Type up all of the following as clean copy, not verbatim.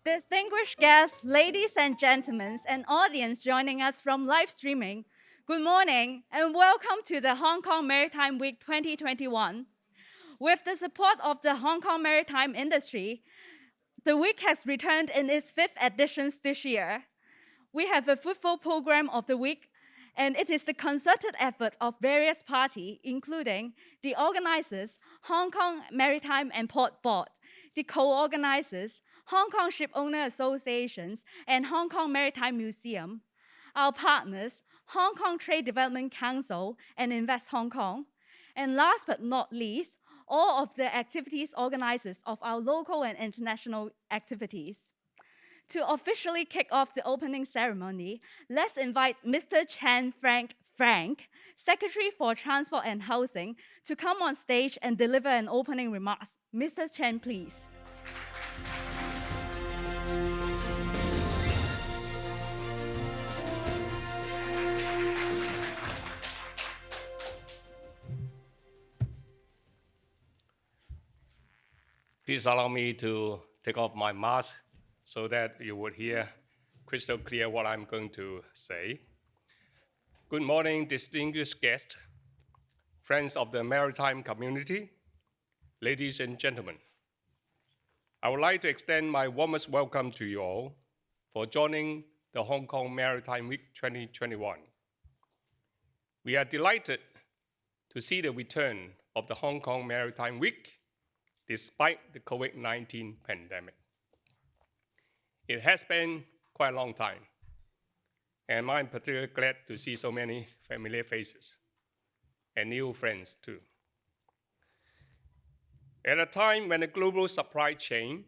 Distinguished guests, ladies and gentlemen, and audience joining us from live streaming, good morning and welcome to the Hong Kong Maritime Week 2021. With the support of the Hong Kong maritime industry, the week has returned in its 5th edition this year. We have a fruitful program of the week, and it is the concerted effort of various parties, including the organizers, Hong Kong Maritime and Port Board, the co-organizers, Hong Kong Ship Owner Associations, and Hong Kong Maritime Museum, our partners, Hong Kong Trade Development Council and Invest Hong Kong, and last but not least, all of the activities organizers of our local and international activities. To officially kick off the opening ceremony, let's invite Mr. Chen Frank, Secretary for Transport and Housing, to come on stage and deliver an opening remarks. Mr. Chen, please. Please allow me to take off my mask so that you would hear crystal clear what I'm going to say. Good morning, distinguished guests, friends of the maritime community, ladies and gentlemen. I would like to extend my warmest welcome to you all for joining the Hong Kong Maritime Week 2021. We are delighted to see the return of the Hong Kong Maritime Week despite the COVID-19 pandemic. It has been quite a long time, and I'm particularly glad to see so many familiar faces and new friends too. At a time when the global supply chain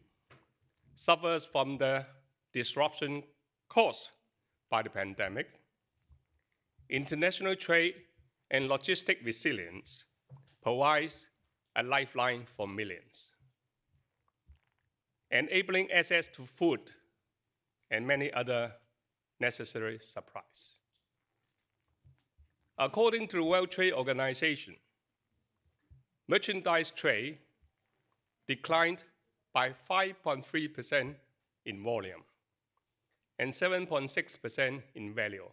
suffers from the disruption caused by the pandemic, international trade and logistic resilience provides a lifeline for millions, enabling access to food and many other necessary supplies. According to the World Trade Organization, merchandise trade declined by 5.3% in volume and 7.6% in value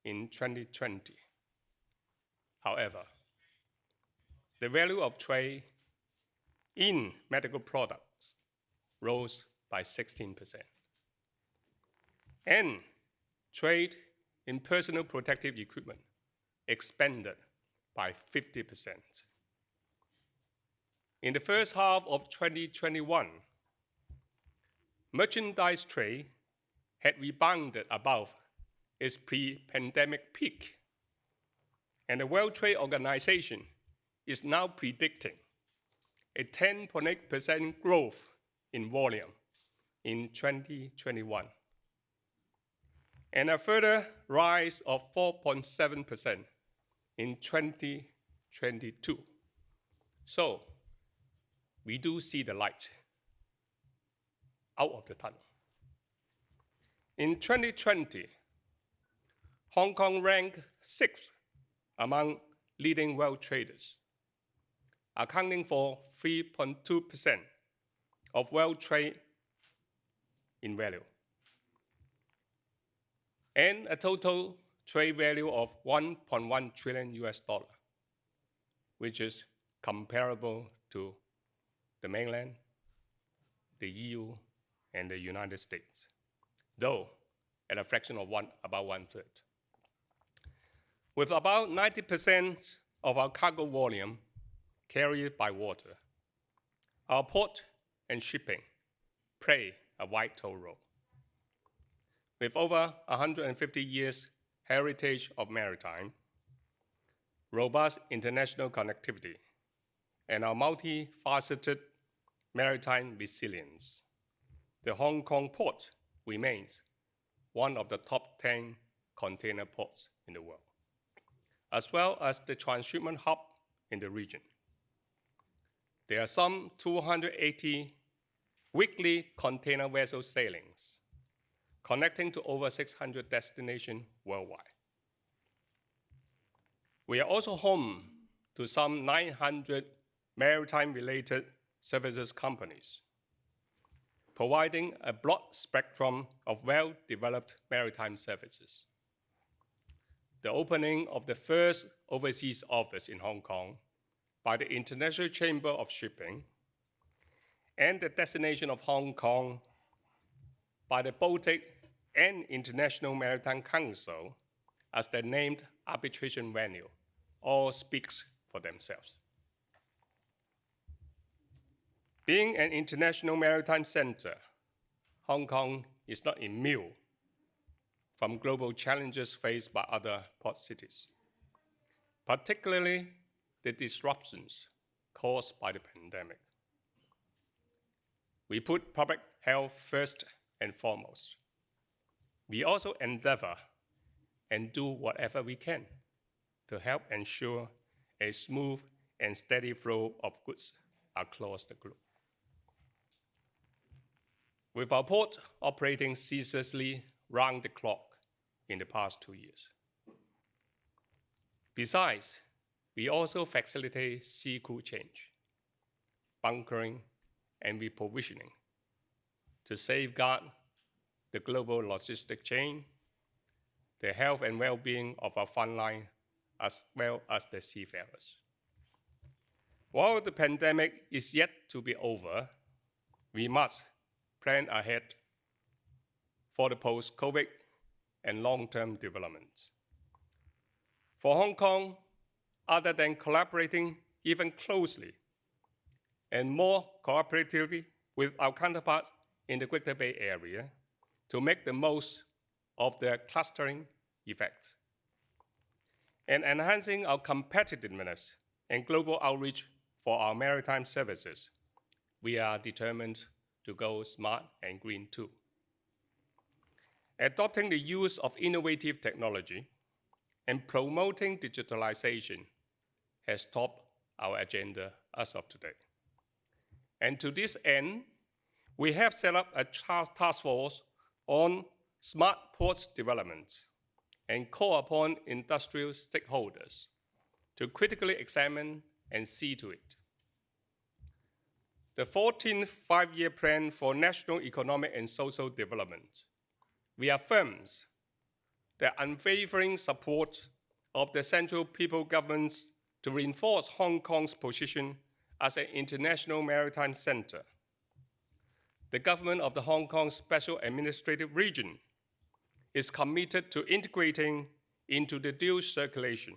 in 2020. However, the value of trade in medical products rose by 16%. And trade in personal protective equipment expanded by 50%. In the first half of 2021, merchandise trade had rebounded above its pre-pandemic peak, and the World Trade Organization is now predicting a 10.8% growth in volume in 2021, and a further rise of 4.7% in 2022. So, we do see the light out of the tunnel. In 2020, Hong Kong ranked 6th among leading world traders, accounting for 3.2% of world trade in value, and a total trade value of $1.1 trillion, which is comparable to the mainland, the EU, and the United States, though at a fraction of about one-third. With about 90% of our cargo volume carried by water, our port and shipping play a vital role. With over 150 years heritage of maritime, robust international connectivity, and our multifaceted maritime resilience, the Hong Kong port remains one of the top 10 container ports in the world, as well as the transshipment hub in the region. There are some 280 weekly container vessel sailings, connecting to over 600 destinations worldwide. We are also home to some 900 maritime-related services companies. providing a broad spectrum of well-developed maritime services. The opening of the first overseas office in Hong Kong by the International Chamber of Shipping and the designation of Hong Kong by the Baltic and International Maritime Council as the named arbitration venue all speaks for themselves. Being an international maritime center, Hong Kong is not immune from global challenges faced by other port cities, particularly the disruptions caused by the pandemic. We put public health first and foremost. We also endeavor and do whatever we can to help ensure a smooth and steady flow of goods across the globe. With our port operating ceaselessly round the clock in the past 2 years. Besides, we also facilitate sea crew change, bunkering, and reprovisioning to safeguard the global logistic chain, the health and well-being of our frontline, as well as the seafarers. While the pandemic is yet to be over, we must plan ahead for the post-COVID and long-term development. For Hong Kong, other than collaborating even closely and more cooperatively with our counterparts in the Greater Bay Area to make the most of the clustering effect, and enhancing our competitiveness and global outreach for our maritime services, we are determined to go smart and green too. Adopting the use of innovative technology and promoting digitalization has topped our agenda as of today. And to this end, we have set up a task force on smart ports development and call upon industrial stakeholders to critically examine and see to it. The 14th Five-Year Plan for National Economic and Social Development reaffirms the unwavering support of the central people governments to reinforce Hong Kong's position as an international maritime center. The government of the Hong Kong Special Administrative Region is committed to integrating into the dual circulation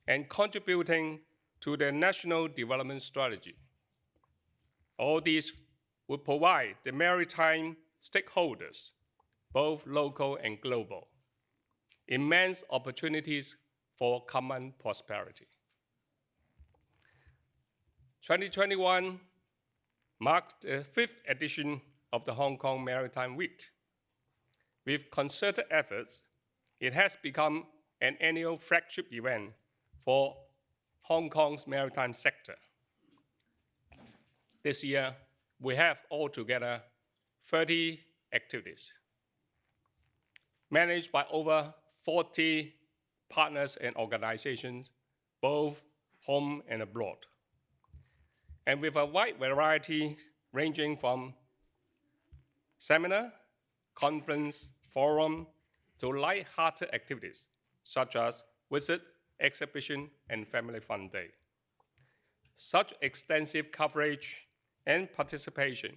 and contributing to the national development strategy. All these would provide the maritime stakeholders, both local and global, immense opportunities for common prosperity. 2021 marked the 5th edition of the Hong Kong Maritime Week. With concerted efforts, it has become an annual flagship event for Hong Kong's maritime sector. This year, we have altogether 30 activities, managed by over 40 partners and organizations, both home and abroad, and with a wide variety ranging from seminar, conference, forum, to light-hearted activities such as visit, exhibition, and family fun day. Such extensive coverage and participation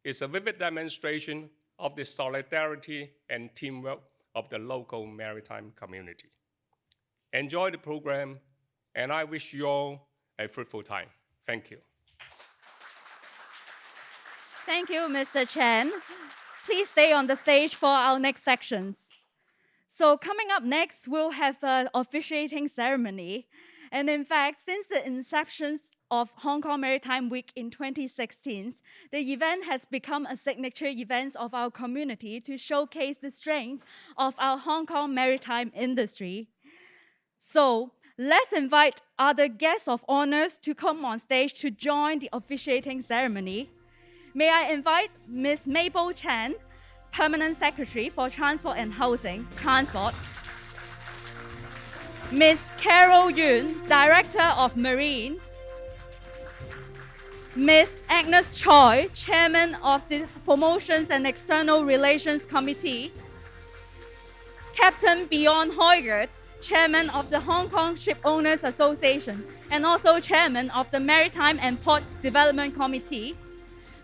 is a vivid demonstration of the solidarity and teamwork of the local maritime community. Enjoy the program, and I wish you all a fruitful time. Thank you. Thank you, Mr. Chen. Please stay on the stage for our next sections. So coming up next, we'll have an officiating ceremony. And in fact, since the inception of Hong Kong Maritime Week in 2016, the event has become a signature event of our community to showcase the strength of our Hong Kong maritime industry. So let's invite other guests of honors to come on stage to join the officiating ceremony. May I invite Ms. Mabel Chan, Permanent Secretary for Transport and Housing, Transport. Ms. Carol Yun, Director of Marine. Ms. Agnes Choi, Chairman of the Promotions and External Relations Committee, Captain Bjorn Højgaard, Chairman of the Hong Kong Shipowners Association and also Chairman of the Maritime and Port Development Committee,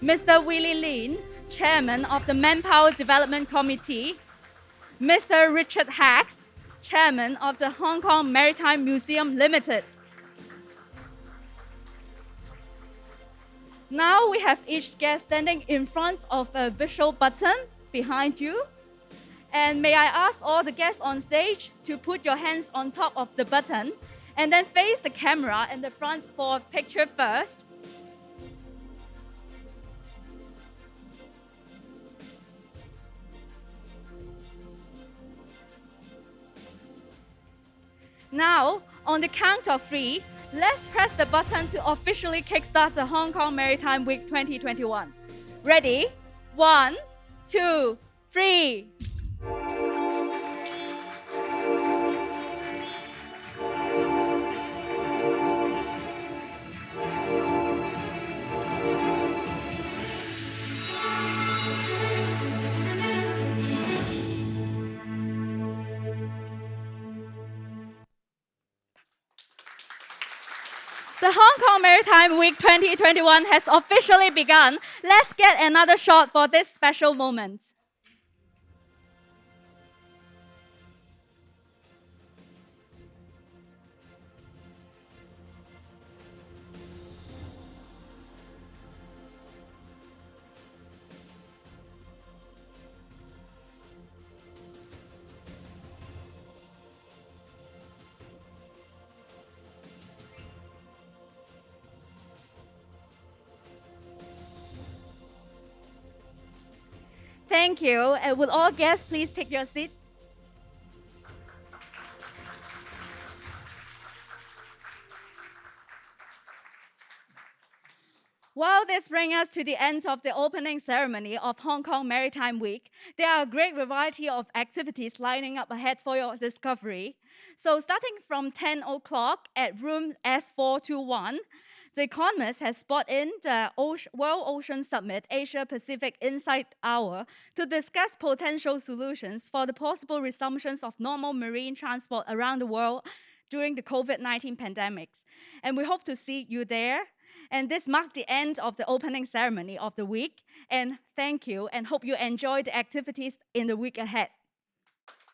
Mr. Willie Lin, Chairman of the Manpower Development Committee, Mr. Richard Hacks, Chairman of the Hong Kong Maritime Museum Limited. Now we have each guest standing in front of a visual button behind you. And may I ask all the guests on stage to put your hands on top of the button and then face the camera in the front for a picture first. Now, on the count of 3, let's press the button to officially kickstart the Hong Kong Maritime Week 2021. Ready? 1, 2, 3. The Hong Kong Maritime Week 2021 has officially begun. Let's get another shot for this special moment. Thank you. And would all guests please take your seats? Well, this brings us to the end of the opening ceremony of Hong Kong Maritime Week. There are a great variety of activities lining up ahead for your discovery. So starting from 10 o'clock at room S421, The Economist has brought in the World Ocean Summit Asia Pacific Insight Hour to discuss potential solutions for the possible resumptions of normal marine transport around the world during the COVID-19 pandemics. And we hope to see you there. And this marked the end of the opening ceremony of the week. And thank you, and hope you enjoy the activities in the week ahead.